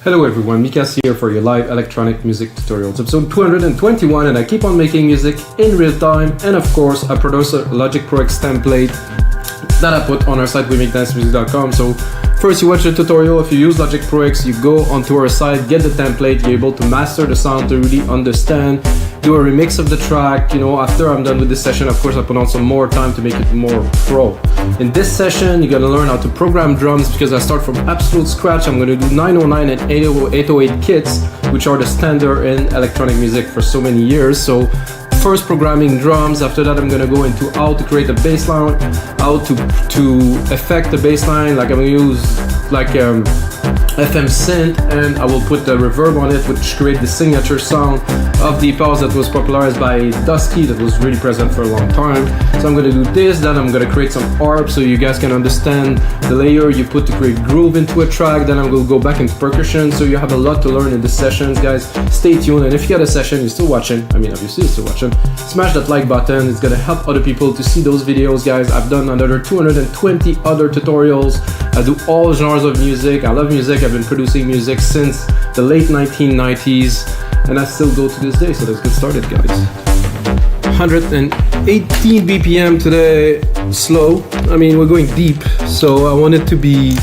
Hello everyone, Mikas here for your live electronic music tutorials, episode 221, and I keep on making music in real time, and of course I produce a Logic Pro X template that I put on our site, wemakedancemusic.com. So first you watch the tutorial. If you use Logic Pro X, you go onto our site, get the template, you're able to master the sound to really understand, do a remix of the track. You know, after I'm done with this session, of course I put on some more time to make it more pro. In this session, you're gonna learn how to program drums because I start from absolute scratch. I'm gonna do 909 and 808 kits, which are the standard in electronic music for so many years. So first programming drums, after that I'm gonna go into how to create a bass line, how to affect the bass line, like I'm gonna use like FM synth, and I will put the reverb on it, which create the signature sound of the pause that was popularized by Dusky, that was really present for a long time. So I'm gonna do this, then I'm gonna create some harp so you guys can understand the layer you put to create groove into a track, then I'm gonna go back into percussion. So you have a lot to learn in this sessions, guys. Stay tuned, and if you got a session, you're still watching, I mean obviously you're still watching, smash that like button. It's gonna help other people to see those videos, guys. I've done another 220 other tutorials. I do all genres of music. I love music. I've been producing music since the late 1990s, and I still go to this day. So let's get started, guys. 118 BPM today, slow. I mean, we're going deep, so I want it to be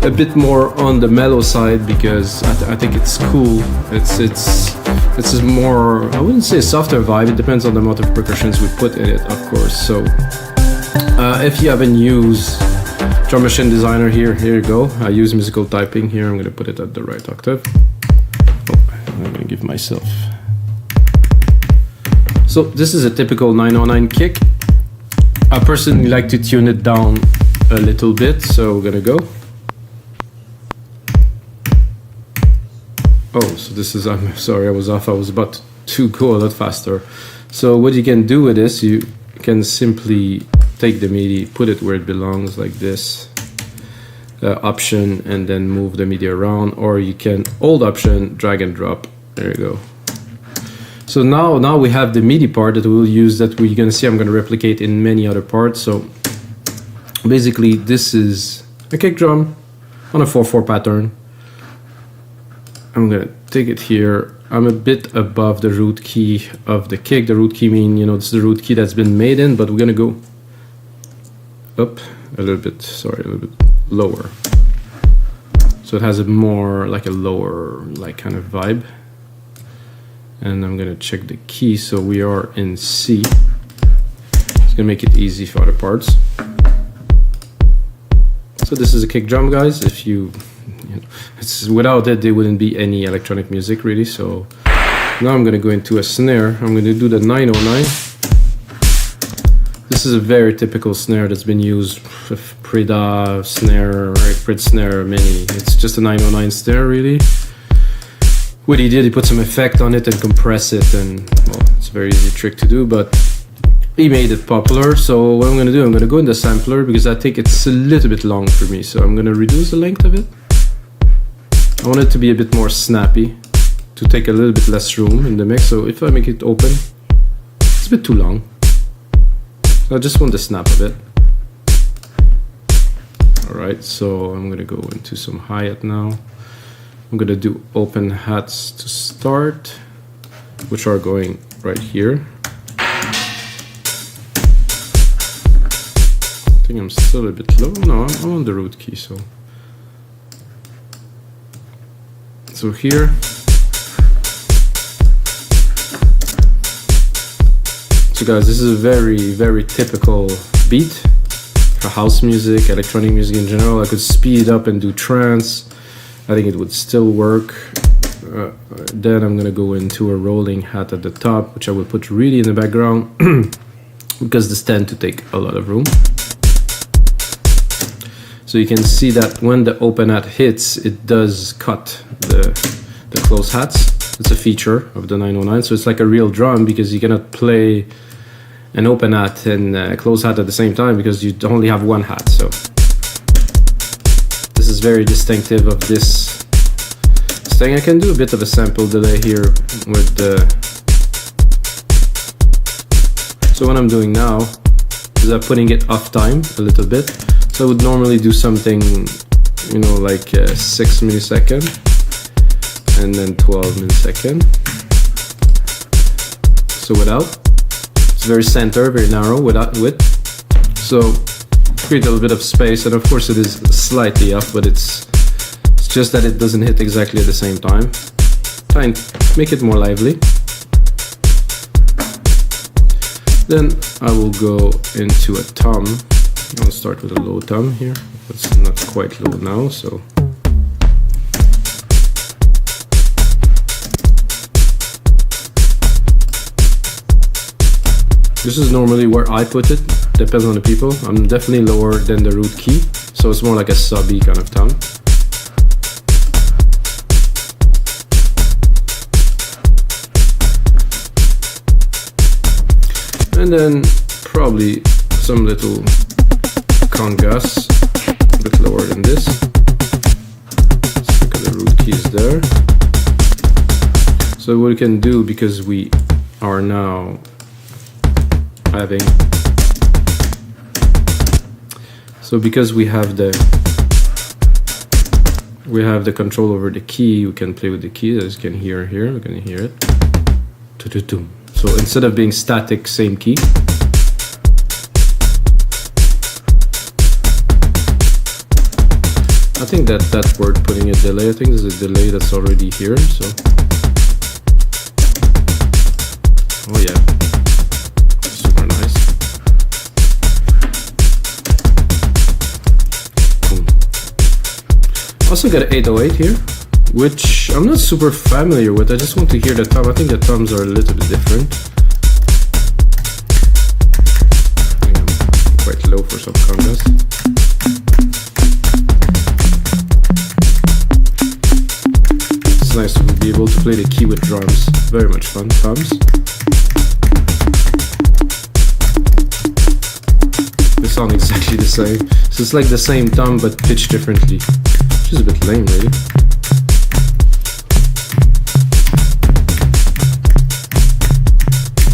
a bit more on the mellow side because I think it's cool. It's a more, I wouldn't say softer vibe. It depends on the amount of percussions we put in it, of course. So if you haven't used Drum Machine Designer, here you go. I use musical typing here. I'm gonna put it at the right octave. Oh, I'm gonna give myself. So this is a typical 909 kick. I personally like to tune it down a little bit, so we're gonna go. Oh, so this is, I'm sorry, I was off. I was about to go a lot faster. So what you can do with this, you can simply take the MIDI, put it where it belongs, like this. Option, and then move the MIDI around, or you can hold Option, drag and drop. There you go. So now we have the MIDI part that we'll use, that we're gonna see I'm gonna replicate in many other parts. So basically this is a kick drum on a 4/4 pattern. I'm gonna take it here. I'm a bit above the root key of the kick. The root key mean, you know, this is the root key that's been made in, but we're gonna go up a little bit, sorry, a little bit lower. So it has a more like a lower like kind of vibe. And I'm gonna check the key, so we are in C. It's gonna make it easy for other parts. So this is a kick drum, guys. If you know, it's without it there wouldn't be any electronic music really. So now I'm gonna go into a snare. I'm gonna do the 909. This is a very typical snare that's been used, Prida snare, right? Prid snare mini. It's just a 909 snare really. What he did, he put some effect on it and compress it, and well, it's a very easy trick to do, but he made it popular. So what I'm gonna do, I'm gonna go in the sampler because I think it's a little bit long for me. So I'm gonna reduce the length of it. I want it to be a bit more snappy, to take a little bit less room in the mix. So if I make it open, it's a bit too long. I just want the snap of it. Alright, so I'm gonna go into some hi-hat now. I'm gonna do open hats to start, which are going right here. I think I'm still a bit low. No, I'm on the root key, so here. So guys, this is a very typical beat for house music, electronic music in general. I could speed it up and do trance. I think it would still work. Then I'm gonna go into a rolling hat at the top, which I will put really in the background because this tend to take a lot of room. So you can see that when the open hat hits, it does cut the close hats. It's a feature of the 909, so it's like a real drum because you cannot play an open hat and a close hat at the same time because you only have one hat. So this is very distinctive of this thing. I can do a bit of a sample delay here with the. So what I'm doing now is I'm putting it off time a little bit. So I would normally do something, you know, like 6 milliseconds. and then 12 millisecond. So without, it's very center, very narrow, without width. So create a little bit of space, and of course it is slightly up, but it's just that it doesn't hit exactly at the same time. Try and make it more lively. Then I will go into a tom. I'll start with a low tom here. It's not quite low now, so. This is normally where I put it, depends on the people. I'm definitely lower than the root key, so it's more like a sub-E kind of tom. And then probably some little congas, a bit lower than this. Let's look at the root keys there. So what we can do, because we are now having, so because we have the control over the key, we can play with the key, as you can hear here, we can hear it. So instead of being static, same key. I think that's worth putting a delay. I think there's a delay that's already here, so. Oh yeah, super nice. Boom. Also got an 808 here, which I'm not super familiar with. I just want to hear the tom. I think the toms are a little bit different. I think I'm quite low for some congas. It's nice to be able to play the key with drums. Very much fun, toms. They sound exactly the same. So it's like the same tom but pitched differently, which is a bit lame, really.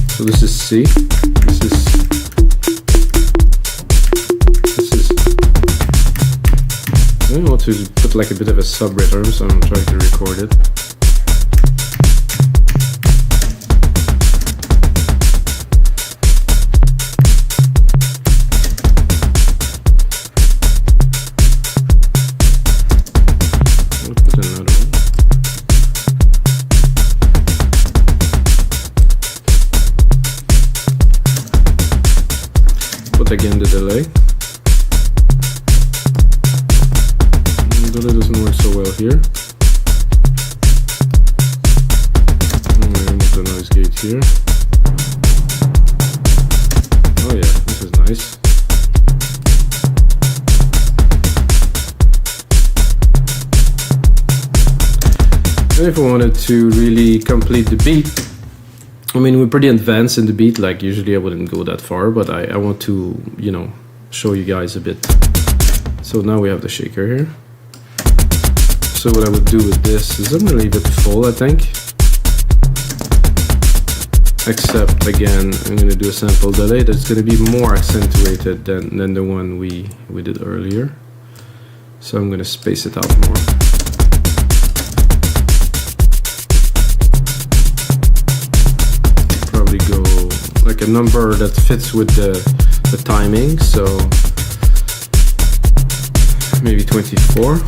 So this is C. This is. I want to put like a bit of a sub rhythm, so I'm trying to record it. I'll put another one. Put again the delay. Delay doesn't work so well here. Remove the noise gate here. Oh yeah, this is nice. And if I wanted to really complete the beat, I mean, we're pretty advanced in the beat, like usually I wouldn't go that far, but I want to, you know, show you guys a bit. So now we have the shaker here. So what I would do with this is I'm gonna leave it full, I think. Except again, I'm gonna do a sample delay that's gonna be more accentuated than the one we did earlier. So I'm gonna space it out more. Probably go like a number that fits with the timing, so maybe 24.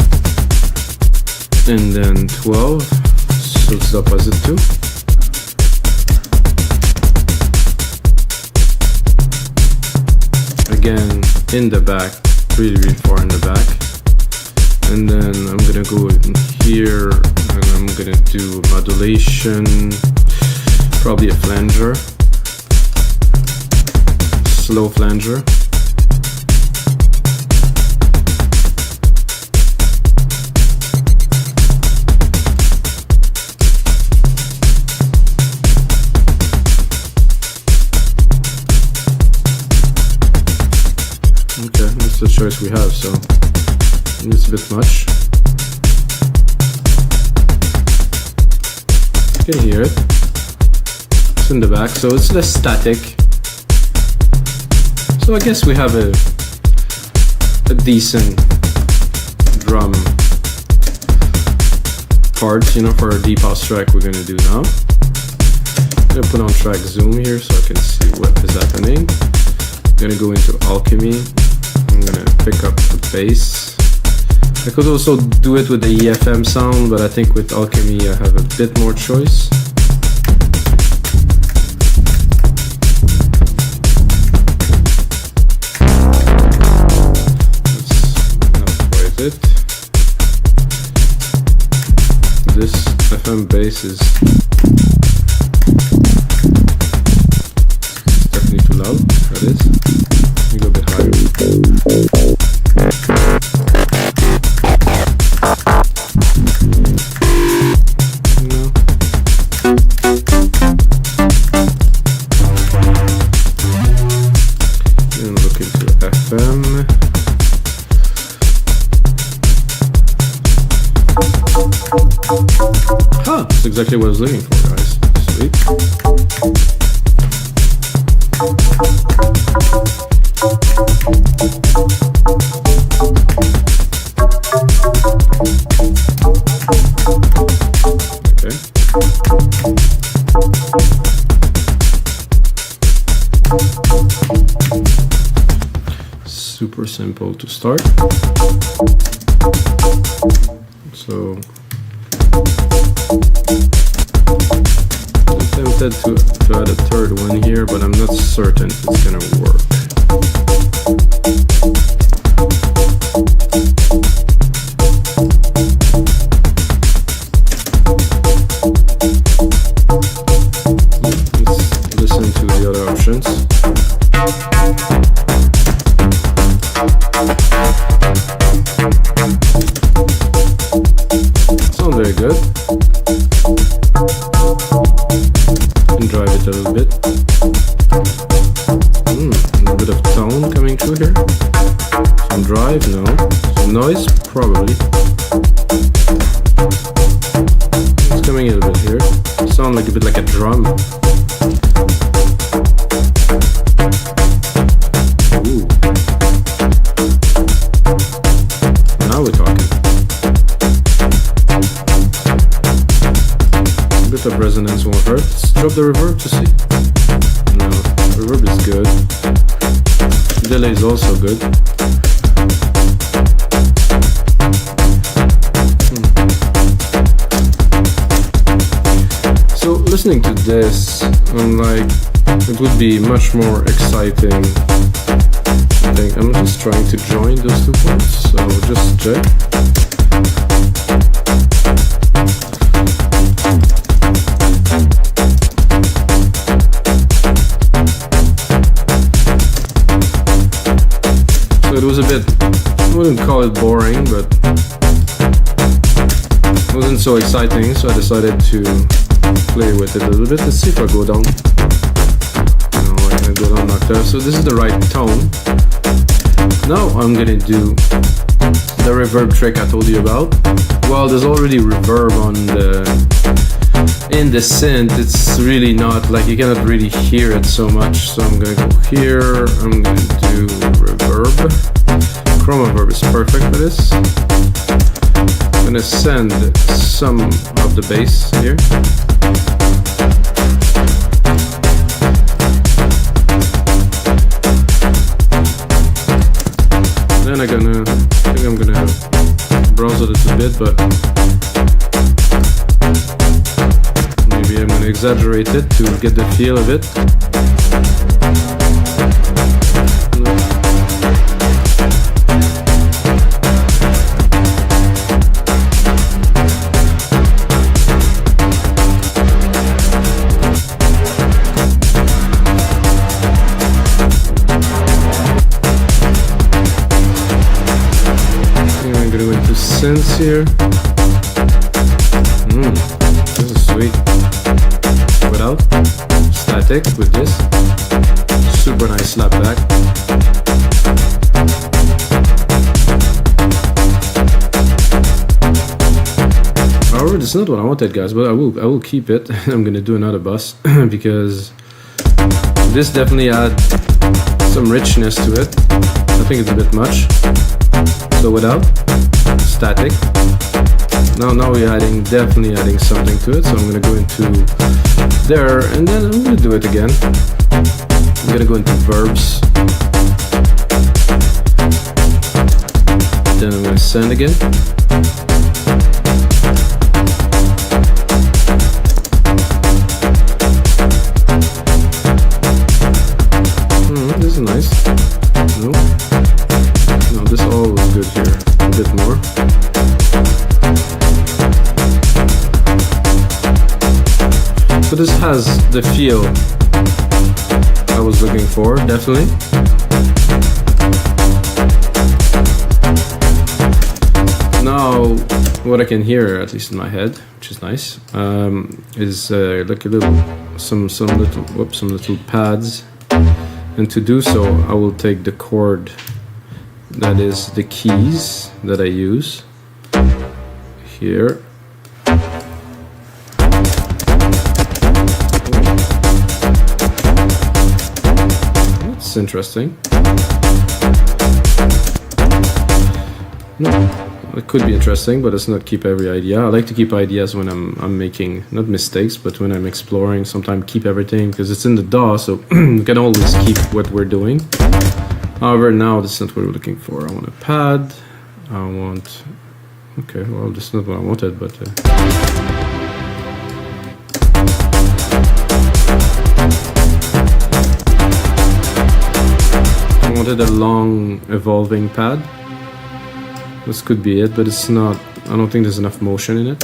And then 12, so it's the opposite too. Again, in the back, really far in the back. And then I'm gonna go in here, and I'm gonna do modulation, probably a flanger, slow flanger. Okay, that's the choice we have, so it's a bit much. You can hear it. It's in the back, so it's less static. So I guess we have a decent drum parts, you know, for our deep house track we're gonna do now. I'm gonna put on track zoom here so I can see what is happening. I'm gonna go into alchemy. I'm gonna pick up the bass. I could also do it with the EFM sound, but I think with alchemy I have a bit more choice. It. This FM bass is definitely too loud. That is. Let me go a bit higher. No. Then look into FM. Huh, that's exactly what I was looking for, guys. Sweet. Okay. Super simple to start. So I'm tempted to add a third one here, but I'm not certain if it's gonna work. Let's listen to the other options. Sound very good. And drive it a little bit. A little bit of tone coming through here. Some drive, no. Some noise, probably. It's coming in a bit here. Sound like a bit like a drum. Ooh. Now we're talking. A bit of resonance won't hurt. Let's drop the reverb to see. No, reverb is good. Delay is also good. So listening to this, I'm like, it would be much more exciting. I think I'm just trying to join those two parts, so just check. So it was a bit, I wouldn't call it boring, but it wasn't so exciting, so I decided to play with it a little bit. Let's see if I go down. No, I'm gonna go down octave. So this is the right tone. Now I'm gonna do the reverb trick I told you about. Well, there's already reverb on in the synth. It's really not, like, you cannot really hear it so much. So I'm gonna go here. I'm gonna do reverb. Chroma reverb is perfect for this. I'm gonna send some of the bass here. Then I think I'm gonna browse it a bit, but maybe I'm gonna exaggerate it to get the feel of it. Synths here. This is sweet. Without static with this. Super nice slapback. However, this is not what I wanted, guys, but I will keep it. I'm gonna do another bus because this definitely adds some richness to it. I think it's a bit much. So without static, Now we're definitely adding something to it. So I'm gonna go into there, and then I'm gonna do it again. I'm gonna go into verbs. Then I'm gonna send again. This is nice. No, this all was good here. A bit more. So this has the feel I was looking for, definitely. Now, what I can hear, at least in my head, which is nice, is like a little, some little pads. And to do so, I will take the chord that is the keys that I use here. That's interesting. It could be interesting, but let's not keep every idea. I like to keep ideas when I'm making, not mistakes, but when I'm exploring. Sometimes keep everything, because it's in the DAW, so you can always keep what we're doing. However, now that's not what we're looking for. I want a pad. I want... Okay, well, that's not what I wanted, but... I wanted a long, evolving pad. This could be it, but it's not. I don't think there's enough motion in it.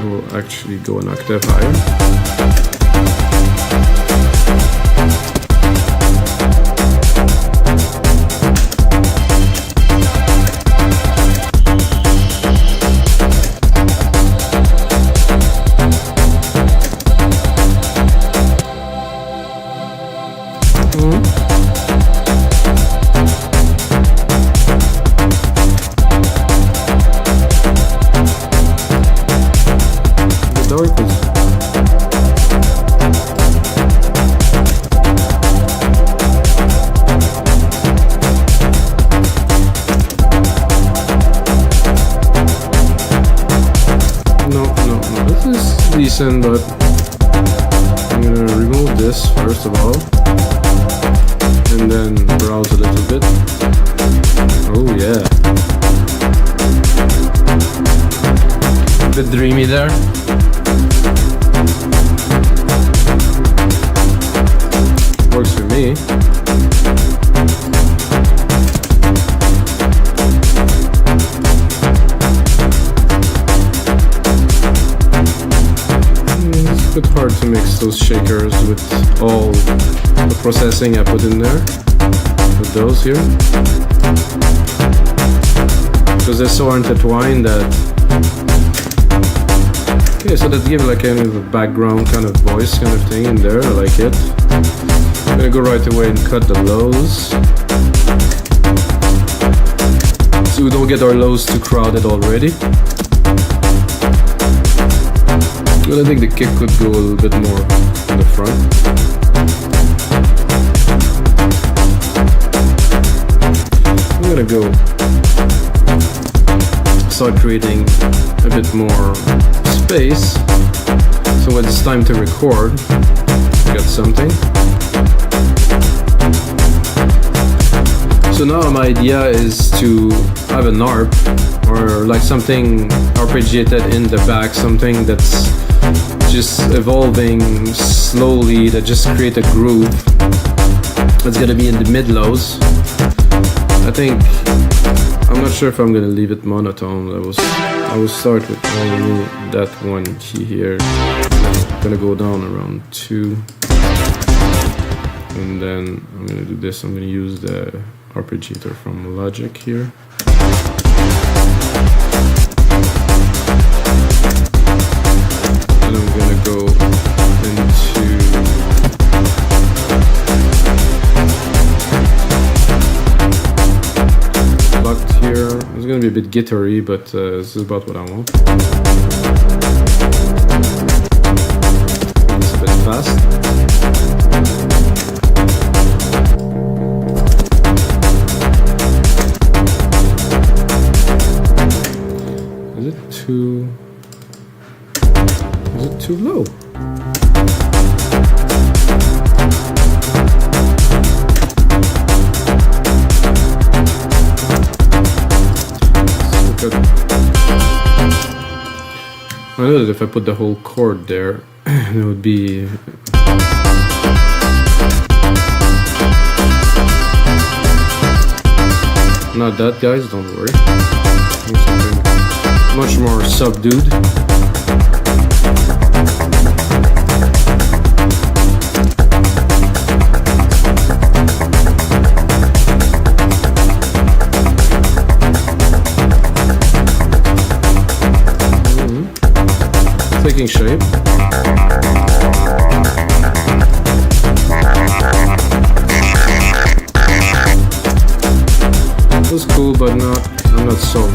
We'll actually go an octave higher. Decent, but I'm gonna remove this first of all, and then browse a little bit. Oh yeah, a bit dreamy there. Works for me. It's a bit hard to mix those shakers with all the processing I put in there, with those here, because they're so intertwined that... Okay, so that gives like kind of a background kind of voice kind of thing in there. I like it. I'm gonna go right away and cut the lows, so we don't get our lows too crowded already. But I think the kick could go a little bit more in the front. I'm gonna go start creating a bit more space, so when it's time to record, I got something. So now my idea is to have an ARP, or like something arpeggiated in the back, something that's just evolving slowly, that just create a groove that's gonna be in the mid-lows. I think, I'm not sure if I'm gonna leave it monotone. I will start with only that one key here. I'm gonna go down around 2, and then I'm gonna do this. I'm gonna use the arpeggiator from Logic here. And I'm gonna go into blocked here. It's gonna be a bit guitar-y, but this is about what I want. It's a bit fast. Is it too low? I know that if I put the whole chord there, it would be... Not that, guys, don't worry. Something much more subdued. Taking shape. It was cool, but I'm not sold.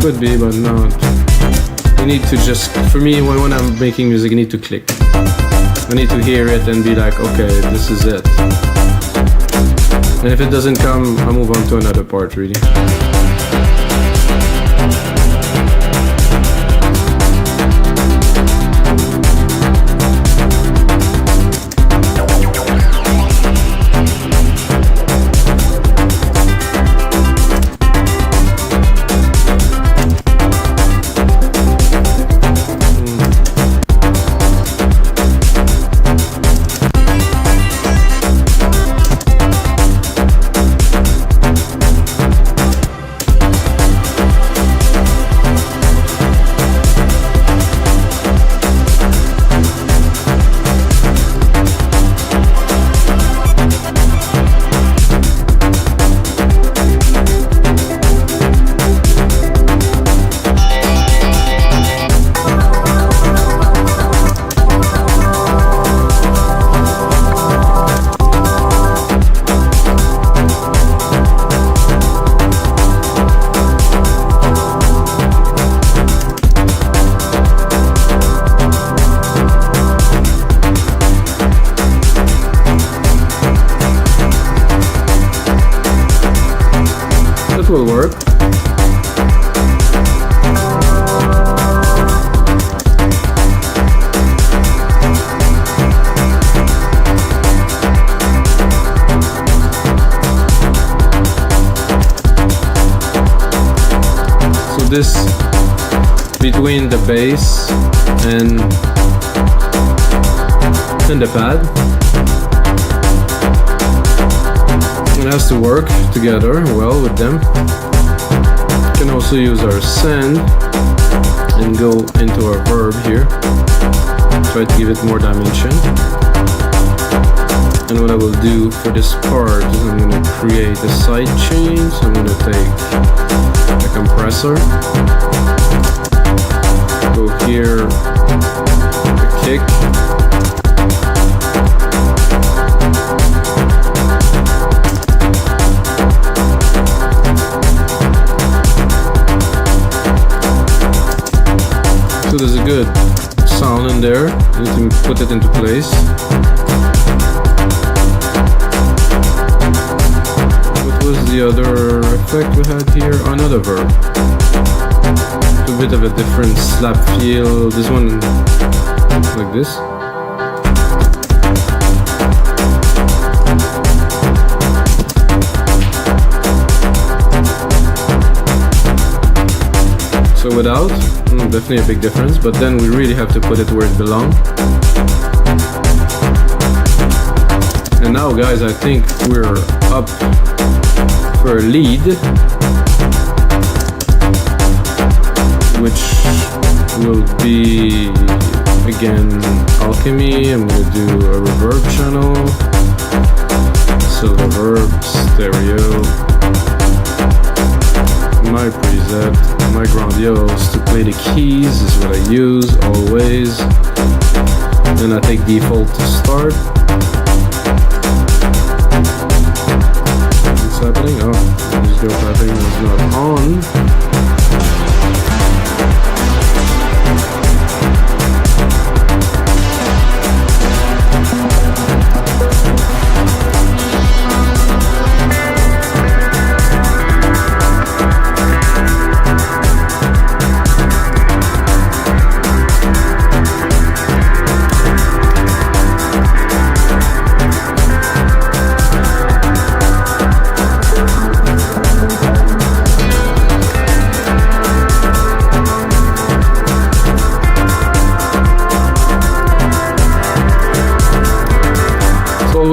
Could be, but not. You need to just, for me, when I'm making music, I need to click. I need to hear it and be like, okay, this is it. And if it doesn't come, I'll move on to another part, really. Will work. So this between the bass and the pad, it has to work together well with them. We can also use our send and go into our verb here. Try to give it more dimension. And what I will do for this part is I'm going to create a side chain. So I'm going to take a compressor, go here, a kick, so there's a good sound in there. You need to put it into place. What was the other effect we had here? Another verb. A bit of a different slap feel. This one like this. So without, definitely a big difference, but then we really have to put it where it belongs. And now, guys, I think we're up for a lead, which will be, again, alchemy. I'm going to do a reverb channel, silver reverb, stereo, my preset, my grandiose. To play the keys is what I use always. Then I take default to start. What's happening? Oh, musical tapping is not on.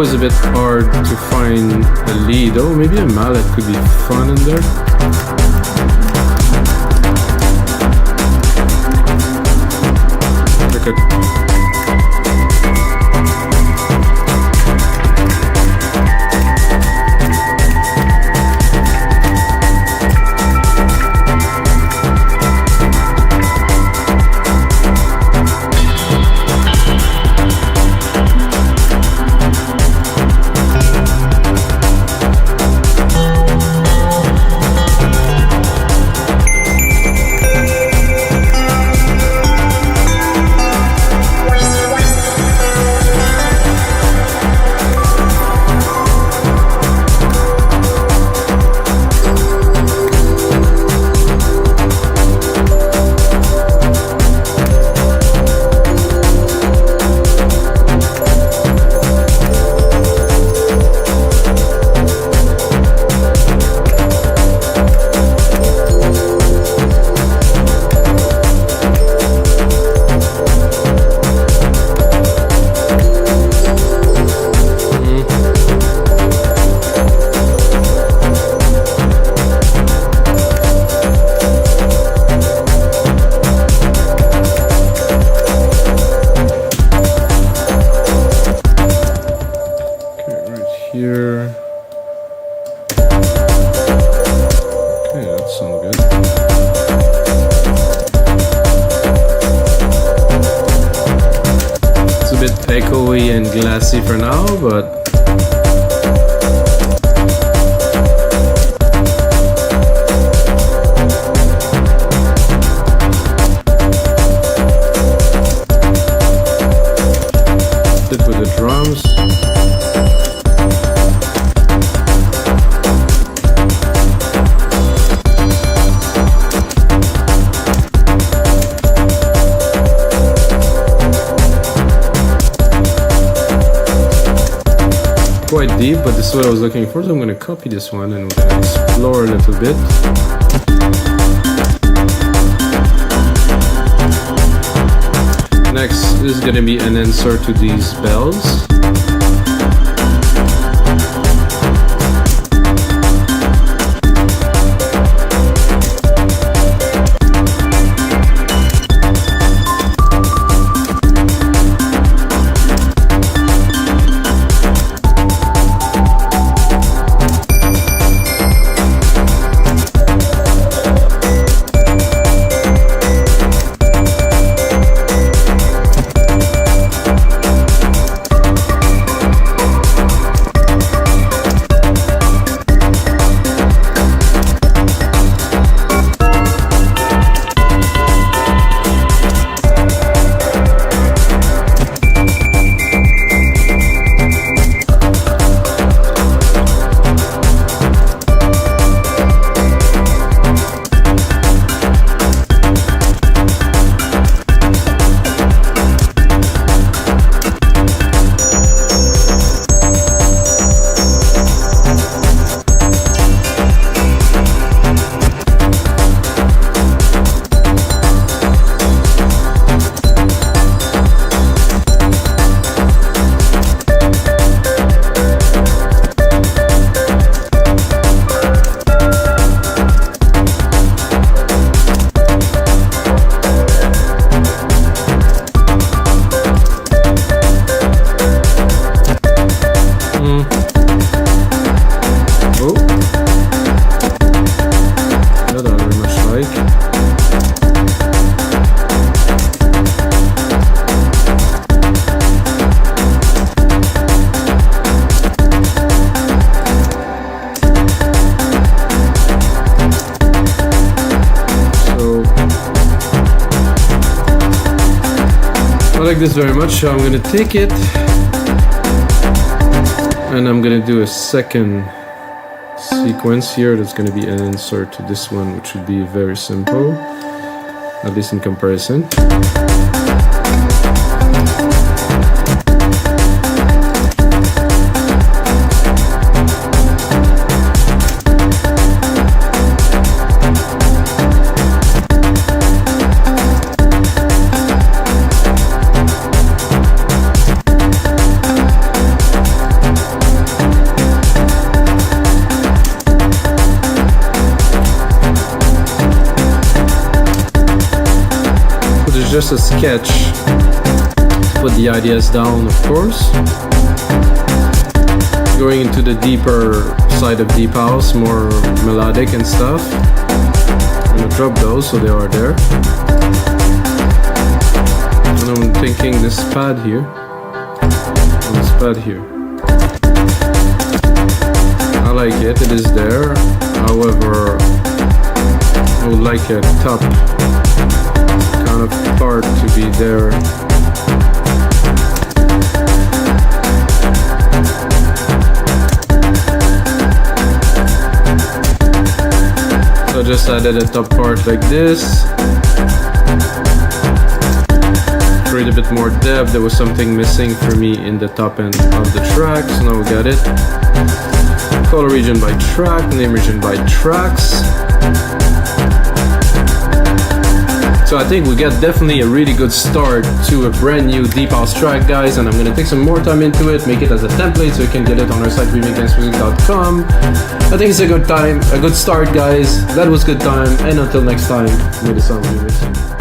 was a bit hard to find a lead. Oh, maybe a mallet could be fun in there. Echoey and glassy for now, but sit with the drums. Quite deep, but this is what I was looking for, so I'm going to copy this one and we're going to explore a little bit. Next is going to be an insert to these bells. I like this very much, so I'm going to take it and I'm going to do a second sequence here that's going to be an insert to this one, which would be very simple, at least in comparison. But it's just a sketch. Put the ideas down, of course. Going into the deeper side of deep house, more melodic and stuff. I'm gonna drop those so they are there. And I'm thinking this pad here. This pad here. I like it, it is there. However, I would like a top kind of part to be there. So I just added a top part like this. Create a bit more depth. There was something missing for me in the top end of the track, so now we got it. Color region by track, name region by tracks. So I think we got definitely a really good start to a brand new deep house track, guys, and I'm gonna take some more time into it, make it as a template so you can get it on our site, wemakedancemusic.com. I think it's a good time, a good start, guys. That was good time, and until next time, may the sound be with you.